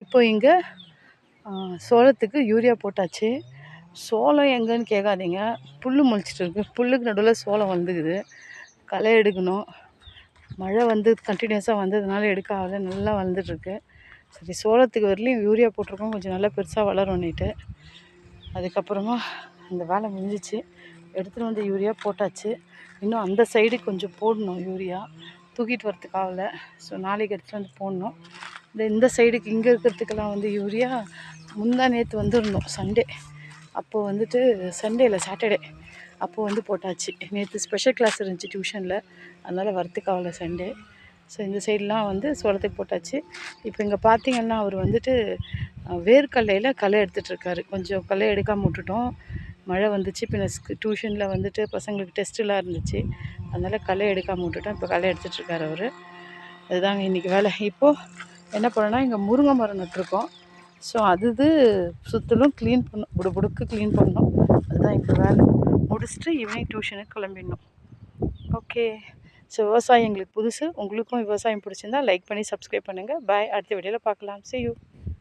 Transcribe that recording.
இப்போ இங்கே சோளத்துக்கு யூரியா போட்டாச்சு. சோளம் எங்கேன்னு கேட்காதீங்க, புல் முளைச்சிட்டு இருக்குது. புல்லுக்கு நடுவில் சோளம் வந்துக்குது. களை எடுக்கணும். மழை வந்து கண்டினியூஸாக வந்ததுனால எடுக்க ஆகலை, நல்லா வந்துட்டுருக்கு. சரி, சோளத்துக்கு வரலையும் யூரியா போட்டிருக்கோம், கொஞ்சம் நல்லா பெருசாக வளரும்னுட்டு. அதுக்கப்புறமா அந்த வேலை முடிஞ்சிச்சு, எடுத்துகிட்டு வந்து யூரியா போட்டாச்சு. இன்னும் அந்த சைடு கொஞ்சம் போடணும் யூரியா, தூக்கிட்டு வரத்துக்கு ஆகலை. ஸோ நாளைக்கு எடுத்துகிட்டு வந்து போடணும். இந்த சைடுக்கு இங்கே இருக்கிறதுக்கெல்லாம் வந்து யூரியா முந்தா நேற்று வந்துருந்தோம், சண்டே. அப்போது வந்துட்டு சண்டே இல்லை, சாட்டர்டே அப்போது வந்து போட்டாச்சு. நேற்று ஸ்பெஷல் கிளாஸ் இருந்துச்சு டியூஷனில், அதனால் வரத்துக்கு ஆகலை சண்டே. ஸோ இந்த சைடெலாம் வந்து சோளத்துக்கு போட்டாச்சு. இப்போ இங்கே பார்த்திங்கன்னா அவர் வந்துட்டு வேர்க்கடலையில் களை எடுத்துகிட்ருக்காரு. கொஞ்சம் களை எடுக்காமல் விட்டுட்டோம், மழை வந்துச்சு. பின்ன டியூஷனில் வந்துட்டு பசங்களுக்கு டெஸ்ட்டுலாம் இருந்துச்சு, அதனால் களை எடுக்காமல் விட்டுட்டோம். இப்போ களை எடுத்துகிட்ருக்காரு அவர். அதுதாங்க இன்றைக்கி வேலை. இப்போது என்ன பண்ணோன்னா, இங்கே முருங்கை மரம் நட்டுருக்கோம். ஸோ அது சுற்றிலும் க்ளீன் பண்ணணும், புடுக்கு க்ளீன் பண்ணணும். அதுதான் இப்போ வேலை. முடிச்சுட்டு ஈவினிங் டியூஷனுக்கு கிளம்பிடணும். ஓகே. ஸோ விவசாயம் எங்களுக்கு புதுசு. உங்களுக்கும் விவசாயம் பிடிச்சிருந்தா லைக் பண்ணி சப்ஸ்கிரைப் பண்ணுங்கள். பாய். அடுத்த வீடியோவில் பார்க்கலாம். See you.